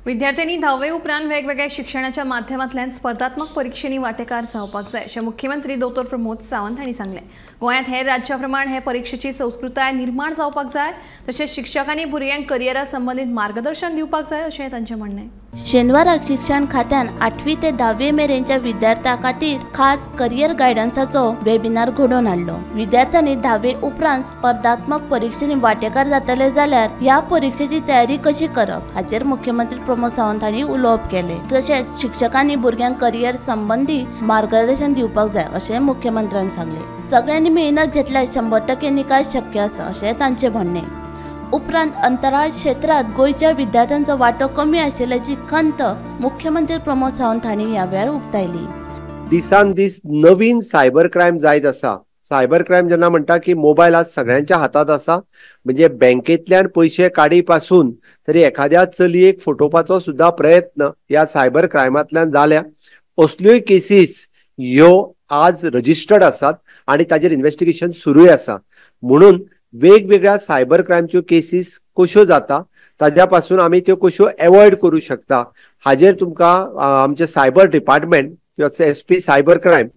विद्यार्थ्यांनी 10वी उपरांत वेगवेगळ्या शिक्षणाच्या माध्यमांतल्यान स्पर्धात्मक परीक्षेनी वांटेकार जावपाक जाय अशें मुख्यमंत्री डॉ. प्रमोद सावंत हांणी सांगलें। गोंयांत हेर राज्यां प्रमाण हे परीक्षेची संस्कृताय निर्माण जावपाक जाय, तशेंच शिक्षकांनी भुरग्यांक करियरा संबंधीत मार्गदर्शन दिवपाक जाय अशें तांचें म्हणणें। शेनवाराक शिक्षण खात्यान 8वी ते 10वी मेरेनच्या विद्यार्थ्यां खातीर खास करियर गायडन्साचो वेबिनार घडोवन हाडलो। विद्यार्थ्यांनी 10वी उपरांत स्पर्धात्मक परीक्षेनी वांटेकार जातले जाल्यार ह्या परीक्षेची तयारी कशी करप हाचेर मुख्यमंत्री प्रमोद सावंत हांणी उलोवप केलें। तशेंच शिक्षकांनी भुरग्यांक करियर संबंधी मार्गदर्शन दिवपाक जाय अशें मुख्यमंत्र्यान सांगलें। सगळ्यांनी मेहनत घेतल्यार 100% निकाल शक्य आसा अशें तांचें म्हणणें। उपरांत अंतराळ क्षेत्रात गोयच्या विद्यार्थ्यांचो वांटो कमी आशिल्ल्याची खंत मुख्यमंत्री प्रमोद सावंत हांणी ह्या वेळार उक्तायली। दिसान दीस नवीन सायबर क्रायम जायत आसा। सायबर क्रायम जेन्ना म्हणटा की मोबायल आज सगळ्यांच्या हातात आसा, म्हणजे बँकेतल्यान पयशे काडी पासून तरी एखाद्या चलयेक फटोवपाचो सुद्धा प्रयत्न ह्या सायबर क्रायमांतल्यान जाल्या। असल्योय केसीस ह्यो आज रजिस्टर्ड आसात आणि ताजेर इन्व्हेस्टिगेशन सुरूय आसा। म्हणून वेगवेगळ्या सायबर क्रायमच्यो केसीस कश्यो जाता ताज्या पासून आमी त्यो कश्यो अवॉइड करू शकता हाजेर तुमकां आमचे सायबर डिपार्टमेंट किंवा SP सायबर क्रायम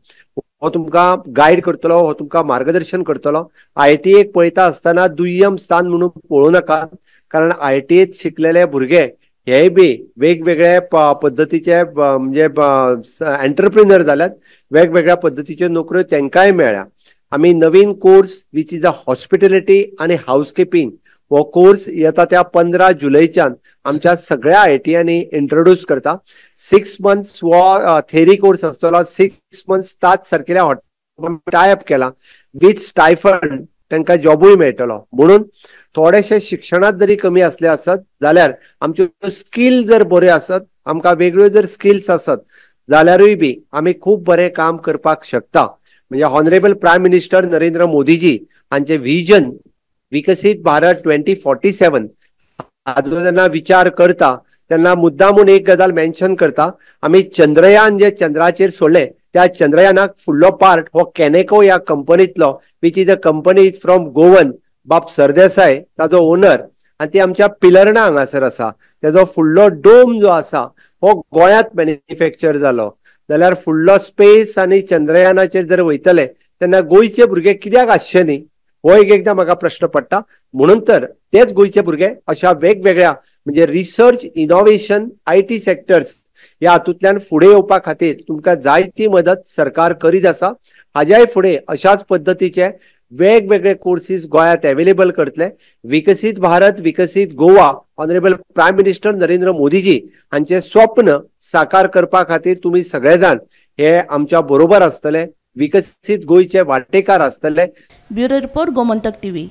हो तुमकां गायड करतलो, हो तुमकां मार्गदर्शन करतलो। IIT पळयता आसतना दुय्यम स्थान म्हणून पळोवं नाकात, कारण IIT शिकलेले भुरगे हेय बी वेगवेगळे पद्धतीचे म्हणजे एंटरप्रिनर जाल्यात, वेगवेगळ्या पद्धतीच्यो नोकऱ्यो तांकांय मेळ्ळ्या। आमी नवीन course which is a hospitality आणि हाऊसकीपिंग हो कोर्स येता त्या 15 जुलैच्यान आमच्या सगळ्या IITयांनी इंट्रोड्यूस करता। 6 मंथ्स वो थेरी कोर्स आसतलो, 6 मंथ्स ताज सारकेल्या टाय अप केला विथ स्टायफंड, तांकां जॉबूय मेळटलो। म्हणून थोडेशे शिक्षणात जरी कमी असले आसत जाल्यार आमच्यो स्किल जर बऱ्यो आसत, आमकां वेगळ्यो जर स्किल्स आसत जाल्यारूय बी आमी खूब बरें काम करपाक शकता। म्हणजे honourable prime minister Narendra Modiji हांचे विजन विकसित भारत 2047 हाचो जेन्ना विचार करता तेन्ना मुद्दामून एक गजाल मेन्शन करता, आमी चंद्रयान जे चंद्राचेर सोडले त्या चंद्रयानाक फुडलो पार्ट हो कॅनेको ह्या कंपनीतलो which is a company from Goan, बाब सरदेसाय ताजो ओनर, आणि ती आमच्या पिलर्णा हांगासर आसा। तेजो फुडलो डोम जो आसा हो गोंयांत मॅन्युफॅक्चर जालो, जाल्यार फुडलो स्पेस आणि चंद्रयानाचेर जर वयतले तेन्ना गोंयचे भुरगे कित्याक आसचे न्ही, हो एकदां म्हाका प्रश्न पडटा। म्हणून तर तेच गोंयचे भुरगे अशा वेगवेगळ्या म्हणजे रिसर्च, इनोव्हेशन, IT सेक्टर्स ह्या हातूंतल्यान फुडें येवपा खातीर तुमकां जायती मदत सरकार करीत आसा। हाज्याय फुडें अशाच पद्धतीचे वेगवेगळे कोर्सीस गोंयांत अवेलेबल करतले। विकसित भारत विकसित Goa honourable prime minister Narendra Modiji हांचे स्वप्न साकार करपा खातीर तुमी सगळे जाण हे आमच्या बरोबर आसतले, विकसित गोंयचे वांटेकार आसतले। Bureau report, Gomantak TV।